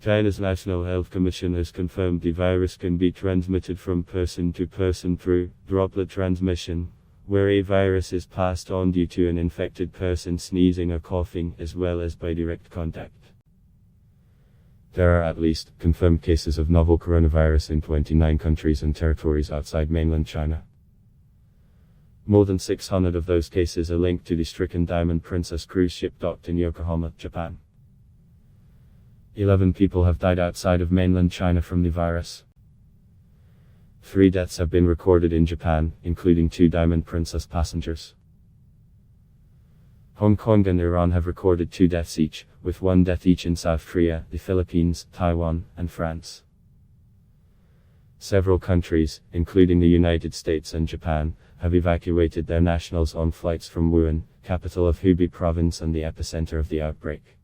China's National Health Commission has confirmed the virus can be transmitted from person to person through droplet transmission, where a virus is passed on due to an infected person sneezing or coughing, as well as by direct contact. There are at least confirmed cases of novel coronavirus in 29 countries and territories outside mainland China. More than 600 of those cases are linked to the stricken Diamond Princess cruise ship docked in Yokohama, Japan. 11 people have died outside of mainland China from the virus. 3 deaths have been recorded in Japan, including 2 Diamond Princess passengers. Hong Kong and Iran have recorded 2 deaths each, with 1 death each in South Korea, the Philippines, Taiwan, and France. Several countries, including the United States and Japan, have evacuated their nationals on flights from Wuhan, capital of Hubei province and the epicenter of the outbreak.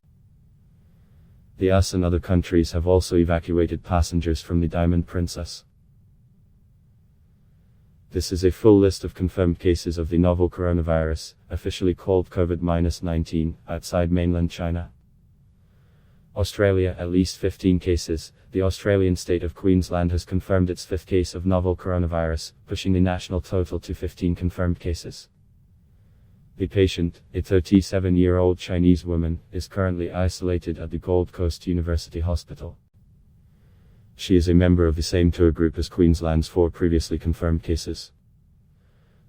The US and other countries have also evacuated passengers from the Diamond Princess. This is a full list of confirmed cases of the novel coronavirus, officially called COVID-19, outside mainland China. Australia, at least 15 cases. The Australian state of Queensland has confirmed its 5th case of novel coronavirus, pushing the national total to 15 confirmed cases. The patient, a 37-year-old Chinese woman, is currently isolated at the Gold Coast University Hospital. She is a member of the same tour group as Queensland's 4 previously confirmed cases.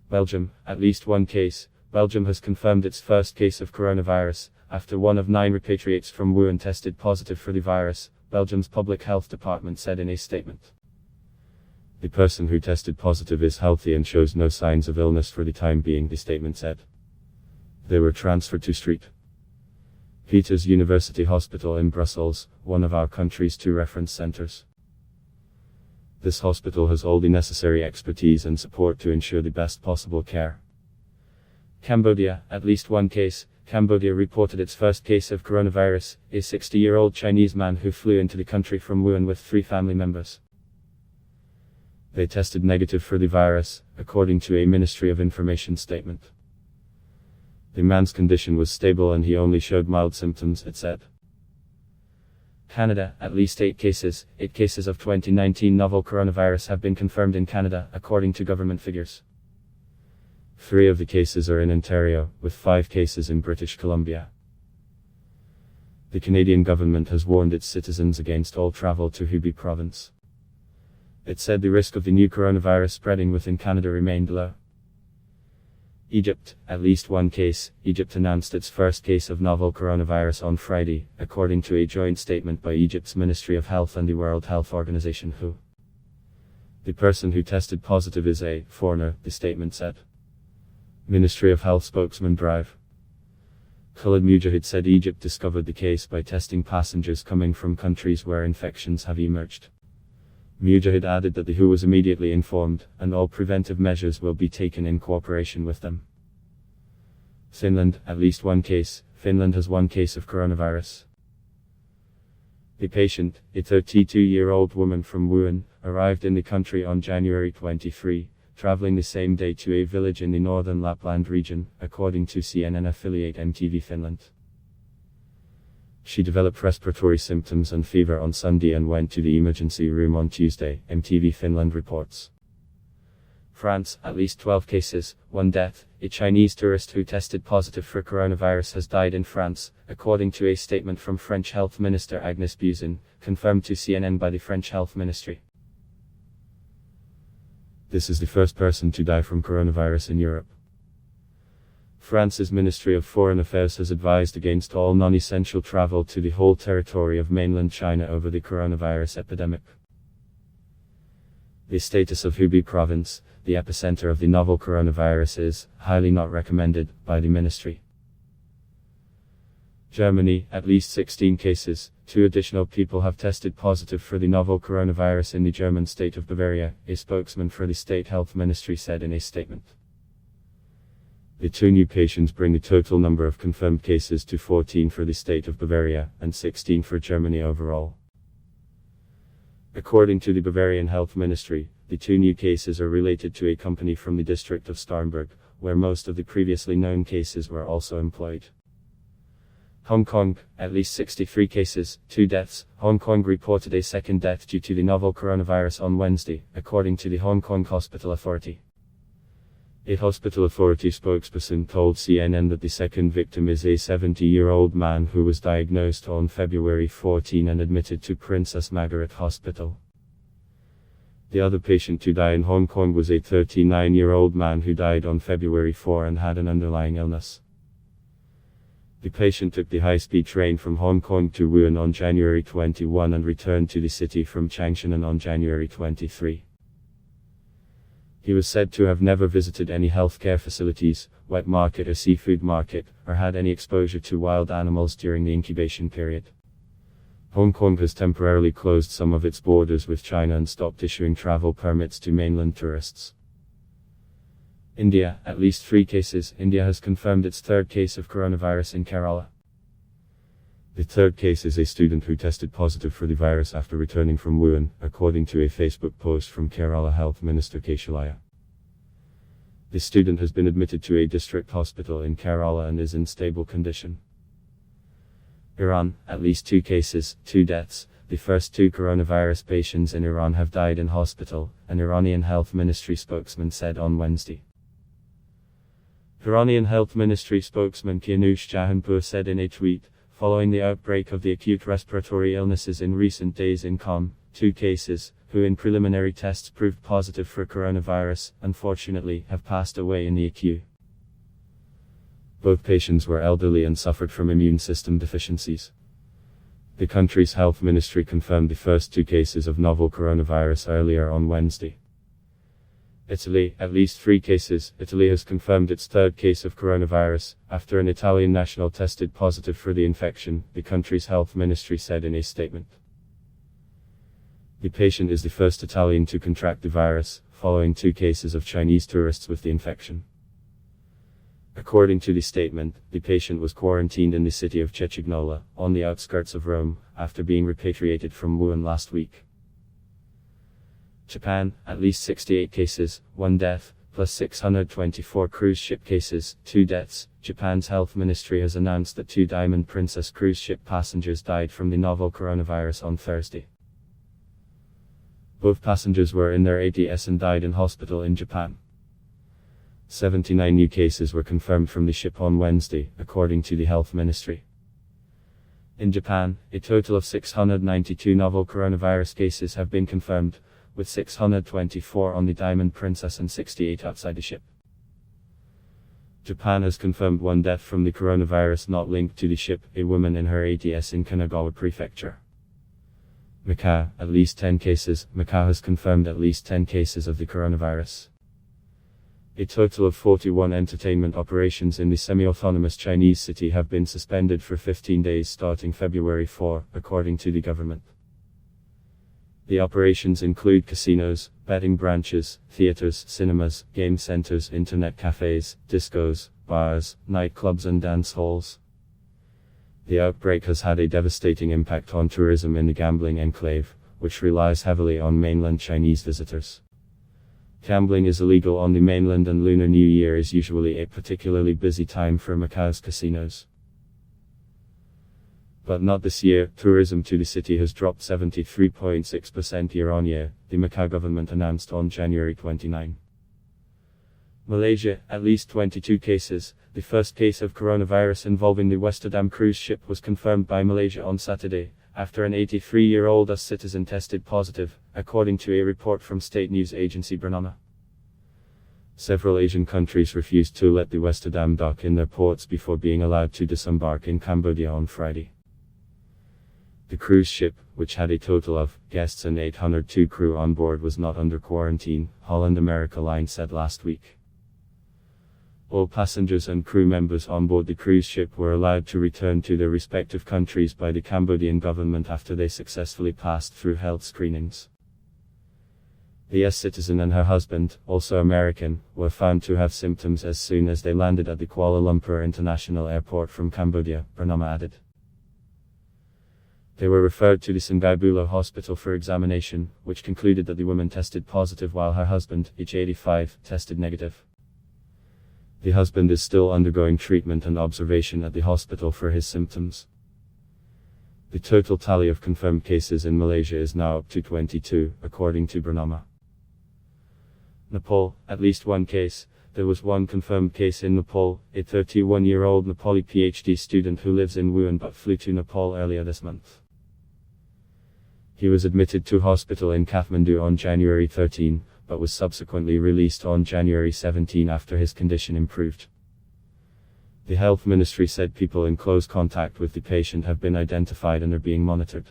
Belgium, at least 1 case. Belgium has confirmed its first case of coronavirus, after 1 of 9 repatriates from Wuhan tested positive for the virus, Belgium's public health department said in a statement. The person who tested positive is healthy and shows no signs of illness for the time being, the statement said. They were transferred to St. Peter's University Hospital in Brussels, one of our country's 2 reference centers. This hospital has all the necessary expertise and support to ensure the best possible care. Cambodia, at least 1 case. Cambodia reported its first case of coronavirus, a 60-year-old Chinese man who flew into the country from Wuhan with 3 family members. They tested negative for the virus, according to a Ministry of Information statement. The man's condition was stable and he only showed mild symptoms, it said. Canada, at least 8 cases. 8 cases of 2019 novel coronavirus have been confirmed in Canada, according to government figures. 3 of the cases are in Ontario, with 5 cases in British Columbia. The Canadian government has warned its citizens against all travel to Hubei province. It said the risk of the new coronavirus spreading within Canada remained low. Egypt, at least 1 case. Egypt announced its first case of novel coronavirus on Friday, according to a joint statement by Egypt's Ministry of Health and the World Health Organization (WHO). The person who tested positive is a foreigner, the statement said. Ministry of Health spokesman Drive Khalid Mujahid said Egypt discovered the case by testing passengers coming from countries where infections have emerged. Mujahid added that the WHO was immediately informed, and all preventive measures will be taken in cooperation with them. Finland, at least 1 case. Finland has 1 case of coronavirus. The patient, a 32-year-old woman from Wuhan, arrived in the country on January 23, traveling the same day to a village in the northern Lapland region, according to CNN affiliate MTV Finland. She developed respiratory symptoms and fever on Sunday and went to the emergency room on Tuesday, MTV Finland reports. France, at least 12 cases, 1 death. A Chinese tourist who tested positive for coronavirus has died in France, according to a statement from French Health Minister Agnès Buzyn, confirmed to CNN by the French Health Ministry. This is the first person to die from coronavirus in Europe. France's Ministry of Foreign Affairs has advised against all non-essential travel to the whole territory of mainland China over the coronavirus epidemic. The status of Hubei province, the epicenter of the novel coronavirus, is highly not recommended by the ministry. Germany, at least 16 cases. 2 additional people have tested positive for the novel coronavirus in the German state of Bavaria, a spokesman for the state health ministry said in a statement. The 2 new patients bring the total number of confirmed cases to 14 for the state of Bavaria, and 16 for Germany overall. According to the Bavarian Health Ministry, the 2 new cases are related to a company from the district of Starnberg, where most of the previously known cases were also employed. Hong Kong, at least 63 cases, 2 deaths. Hong Kong reported a second death due to the novel coronavirus on Wednesday, according to the Hong Kong Hospital Authority. A hospital authority spokesperson told CNN that the second victim is a 70-year-old man who was diagnosed on February 14 and admitted to Princess Margaret Hospital. The other patient to die in Hong Kong was a 39-year-old man who died on February 4 and had an underlying illness. The patient took the high-speed train from Hong Kong to Wuhan on January 21 and returned to the city from Changshan on January 23. He was said to have never visited any healthcare facilities, wet market or seafood market, or had any exposure to wild animals during the incubation period. Hong Kong has temporarily closed some of its borders with China and stopped issuing travel permits to mainland tourists. India, at least 3 cases. India has confirmed its third case of coronavirus in Kerala. The third case is a student who tested positive for the virus after returning from Wuhan, according to a Facebook post from Kerala Health Minister Keshalaya. The student has been admitted to a district hospital in Kerala and is in stable condition. Iran, at least 2 cases, 2 deaths. The first 2 coronavirus patients in Iran have died in hospital, an Iranian health ministry spokesman said on Wednesday. Iranian health ministry spokesman Kianush Jahanpur said in a tweet, following the outbreak of the acute respiratory illnesses in recent days in Qom, 2 cases, who in preliminary tests proved positive for coronavirus, unfortunately, have passed away in the ICU. Both patients were elderly and suffered from immune system deficiencies. The country's health ministry confirmed the first 2 cases of novel coronavirus earlier on Wednesday. Italy, at least 3 cases. Italy has confirmed its third case of coronavirus, after an Italian national tested positive for the infection, the country's health ministry said in a statement. The patient is the first Italian to contract the virus, following 2 cases of Chinese tourists with the infection. According to the statement, the patient was quarantined in the city of Cecignola, on the outskirts of Rome, after being repatriated from Wuhan last week. Japan, at least 68 cases, 1 death, plus 624 cruise ship cases, 2 deaths. Japan's health ministry has announced that 2 Diamond Princess cruise ship passengers died from the novel coronavirus on Thursday. Both passengers were in their 80s and died in hospital in Japan. 79 new cases were confirmed from the ship on Wednesday, according to the health ministry. In Japan, a total of 692 novel coronavirus cases have been confirmed, with 624 on the Diamond Princess and 68 outside the ship. Japan has confirmed 1 death from the coronavirus not linked to the ship, a woman in her 80s in Kanagawa Prefecture. Macau, at least 10 cases. Macau has confirmed at least 10 cases of the coronavirus. A total of 41 entertainment operations in the semi-autonomous Chinese city have been suspended for 15 days starting February 4, according to the government. The operations include casinos, betting branches, theaters, cinemas, game centers, internet cafes, discos, bars, nightclubs and dance halls. The outbreak has had a devastating impact on tourism in the gambling enclave, which relies heavily on mainland Chinese visitors. Gambling is illegal on the mainland and Lunar New Year is usually a particularly busy time for Macau's casinos. But not this year. Tourism to the city has dropped 73.6% year-on-year, the Macau government announced on January 29. Malaysia, at least 22 cases. The first case of coronavirus involving the Westerdam cruise ship was confirmed by Malaysia on Saturday, after an 83-year-old US citizen tested positive, according to a report from state news agency Bernama. Several Asian countries refused to let the Westerdam dock in their ports before being allowed to disembark in Cambodia on Friday. The cruise ship, which had a total of guests and 802 crew on board, was not under quarantine, Holland America Line said last week. All passengers and crew members on board the cruise ship were allowed to return to their respective countries by the Cambodian government after they successfully passed through health screenings. The US citizen and her husband, also American, were found to have symptoms as soon as they landed at the Kuala Lumpur International Airport from Cambodia, Bernama added. They were referred to the Sungai Buloh Hospital for examination, which concluded that the woman tested positive while her husband, aged 85, tested negative. The husband is still undergoing treatment and observation at the hospital for his symptoms. The total tally of confirmed cases in Malaysia is now up to 22, according to Bernama. Nepal, at least one case. There was one confirmed case in Nepal, a 31-year-old Nepali PhD student who lives in Wuhan but flew to Nepal earlier this month. He was admitted to hospital in Kathmandu on January 13, but was subsequently released on January 17 after his condition improved. The health ministry said people in close contact with the patient have been identified and are being monitored.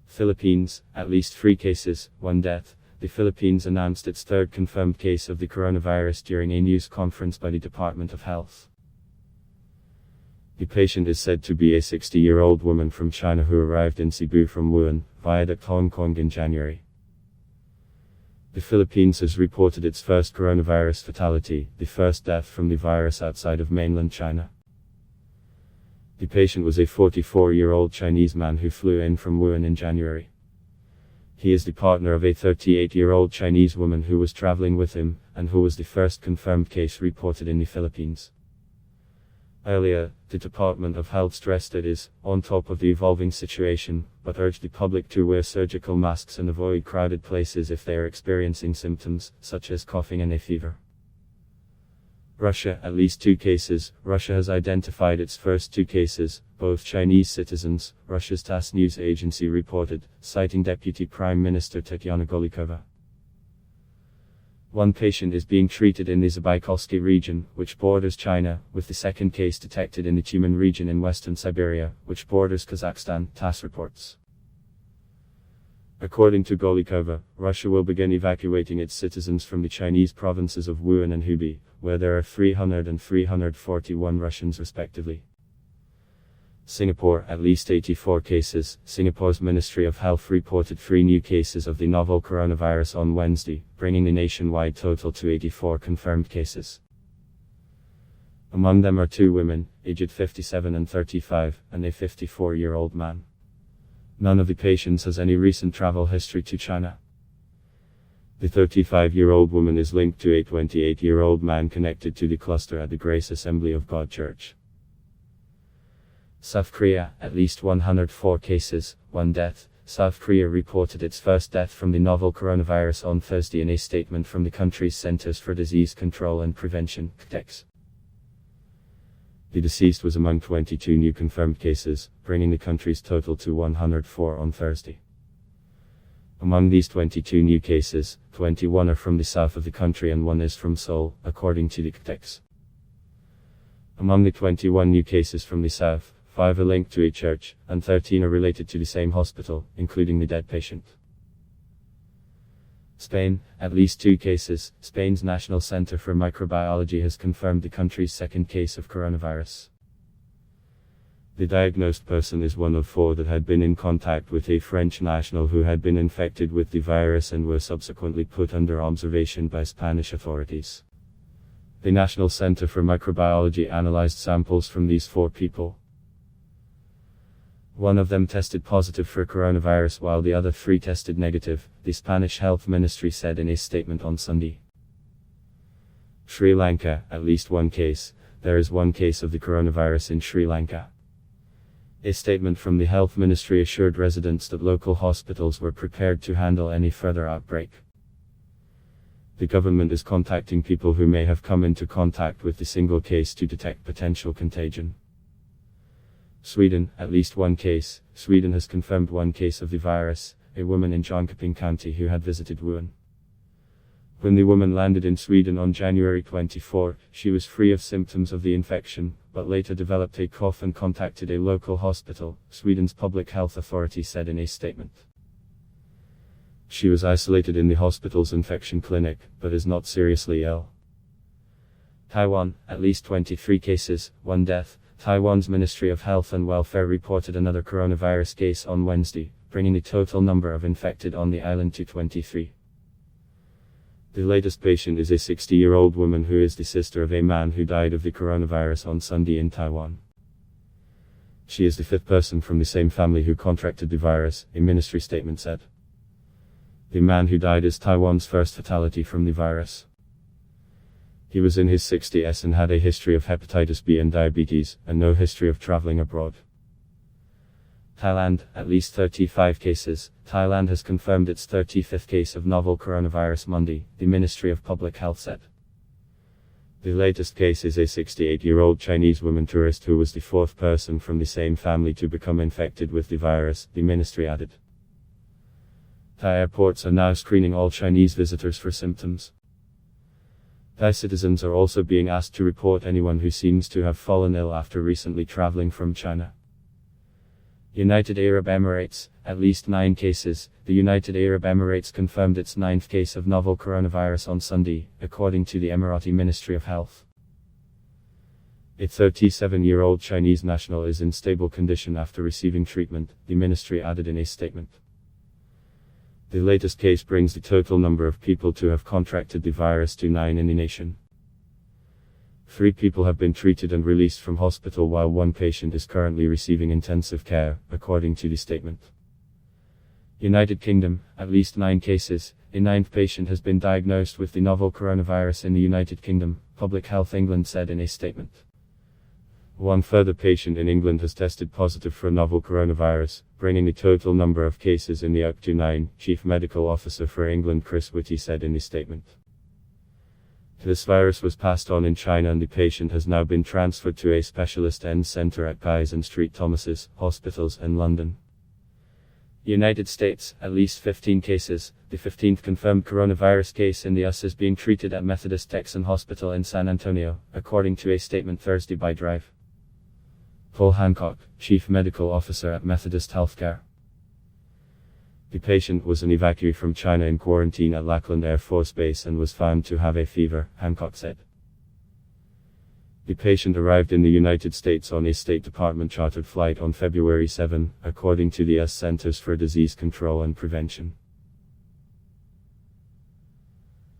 Philippines, at least 3 cases, 1 death. The Philippines announced its third confirmed case of the coronavirus during a news conference by the Department of Health. The patient is said to be a 60-year-old woman from China who arrived in Cebu from Wuhan, via Hong Kong in January. The Philippines has reported its first coronavirus fatality, the first death from the virus outside of mainland China. The patient was a 44-year-old Chinese man who flew in from Wuhan in January. He is the partner of a 38-year-old Chinese woman who was traveling with him, and who was the first confirmed case reported in the Philippines. Earlier, the Department of Health stressed it is on top of the evolving situation, but urged the public to wear surgical masks and avoid crowded places if they are experiencing symptoms, such as coughing and a fever. Russia, at least 2 cases. Russia has identified its first 2 cases, both Chinese citizens, Russia's TASS news agency reported, citing Deputy Prime Minister Tatyana Golikova. One patient is being treated in the Zabaikalsky region, which borders China, with the second case detected in the Tyumen region in western Siberia, which borders Kazakhstan, TASS reports. According to Golikova, Russia will begin evacuating its citizens from the Chinese provinces of Wuhan and Hubei, where there are 300 and 341 Russians respectively. Singapore, at least 84 cases. Singapore's Ministry of Health reported 3 new cases of the novel coronavirus on Wednesday, bringing the nationwide total to 84 confirmed cases. Among them are 2 women, aged 57 and 35, and a 54-year-old man. None of the patients has any recent travel history to China. The 35-year-old woman is linked to a 28-year-old man connected to the cluster at the Grace Assembly of God Church. South Korea, at least 104 cases, 1 death. South Korea reported its first death from the novel coronavirus on Thursday in a statement from the country's Centers for Disease Control and Prevention, CDC. The deceased was among 22 new confirmed cases, bringing the country's total to 104 on Thursday. Among these 22 new cases, 21 are from the south of the country and 1 is from Seoul, according to the CDC. Among the 21 new cases from the south, 5 are linked to a church, and 13 are related to the same hospital, including the dead patient. Spain, at least 2 cases. Spain's National Center for Microbiology has confirmed the country's second case of coronavirus. The diagnosed person is one of 4 that had been in contact with a French national who had been infected with the virus and were subsequently put under observation by Spanish authorities. The National Center for Microbiology analyzed samples from these 4 people. One of them tested positive for coronavirus while the other 3 tested negative, the Spanish Health Ministry said in a statement on Sunday. Sri Lanka, at least 1 case. There is 1 case of the coronavirus in Sri Lanka. A statement from the Health Ministry assured residents that local hospitals were prepared to handle any further outbreak. The government is contacting people who may have come into contact with the single case to detect potential contagion. Sweden, at least 1 case. Sweden has confirmed 1 case of the virus, a woman in Jönköping County who had visited Wuhan. When the woman landed in Sweden on January 24, she was free of symptoms of the infection, but later developed a cough and contacted a local hospital, Sweden's public health authority said in a statement. She was isolated in the hospital's infection clinic, but is not seriously ill. Taiwan, at least 23 cases, 1 death. Taiwan's Ministry of Health and Welfare reported another coronavirus case on Wednesday, bringing the total number of infected on the island to 23. The latest patient is a 60-year-old woman who is the sister of a man who died of the coronavirus on Sunday in Taiwan. She is the 5th person from the same family who contracted the virus, a ministry statement said. The man who died is Taiwan's first fatality from the virus. He was in his 60s and had a history of hepatitis B and diabetes, and no history of traveling abroad. Thailand, at least 35 cases. Thailand has confirmed its 35th case of novel coronavirus Monday, the Ministry of Public Health said. The latest case is a 68-year-old Chinese woman tourist who was the fourth person from the same family to become infected with the virus, the ministry added. Thai airports are now screening all Chinese visitors for symptoms. Thai citizens are also being asked to report anyone who seems to have fallen ill after recently traveling from China. United Arab Emirates, at least 9 cases. The United Arab Emirates confirmed its 9th case of novel coronavirus on Sunday, according to the Emirati Ministry of Health. A 37-year-old Chinese national is in stable condition after receiving treatment, the ministry added in a statement. The latest case brings the total number of people to have contracted the virus to 9 in the nation. 3 people have been treated and released from hospital while 1 patient is currently receiving intensive care, according to the statement. United Kingdom, at least 9 cases. A 9th patient has been diagnosed with the novel coronavirus in the United Kingdom, Public Health England said in a statement. 1 further patient in England has tested positive for novel coronavirus, bringing the total number of cases in the UK to 9, Chief Medical Officer for England Chris Whitty said in the statement. This virus was passed on in China and the patient has now been transferred to a specialist end center at Guy's and St Thomas's hospitals in London. United States, at least 15 cases. The 15th confirmed coronavirus case in the US is being treated at Methodist Texan Hospital in San Antonio, according to a statement Thursday by Drive. Paul Hancock, Chief Medical Officer at Methodist Healthcare. The patient was an evacuee from China in quarantine at Lackland Air Force Base and was found to have a fever, Hancock said. The patient arrived in the United States on a State Department chartered flight on February 7, according to the U.S. Centers for Disease Control and Prevention.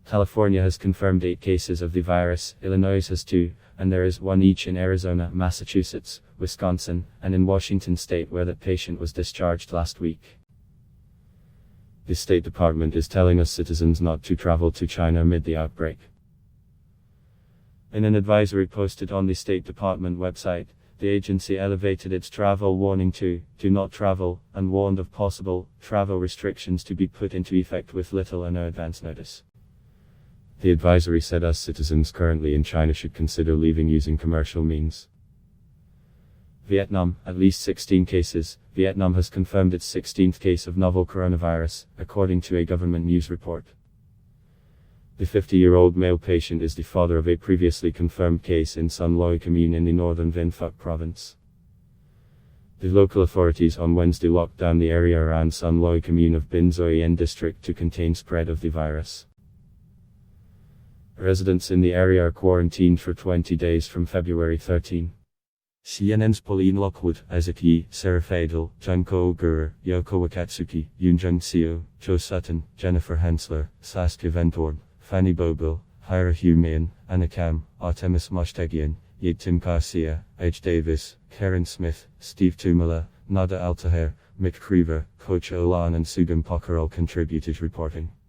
California has confirmed 8 cases of the virus, Illinois has 2, and there is 1 each in Arizona, Massachusetts, Wisconsin, and in Washington state where that patient was discharged last week. The State Department is telling us citizens not to travel to China amid the outbreak. In an advisory posted on the State Department website, the agency elevated its travel warning to "do not travel," and warned of possible travel restrictions to be put into effect with little or no advance notice. The advisory said us citizens currently in China should consider leaving using commercial means. Vietnam, at least 16 cases. Vietnam has confirmed its 16th case of novel coronavirus, according to a government news report. The 50-year-old male patient is the father of a previously confirmed case in Sun Loi commune in the northern Vinh Phuc province. The local authorities on Wednesday locked down the area around Sun Loi commune of Binh Doi district to contain spread of the virus. Residents in the area are quarantined for 20 days from February 13. CNN's Pauline Lockwood, Isaac Yi, Sarah Fadel, Junko Ogura, Yoko Wakatsuki, Yoonjung Seo, Joe Sutton, Jennifer Hensler, Saskia Ventorn, Fanny Bobil, Hira Humayan, Anna Kam, Artemis Moshtagian, Yigtim Garcia, H. Davis, Karen Smith, Steve Tumala, Nada Altaher, Mick Creever, Coach Olan and Sugam Pokharel contributed reporting.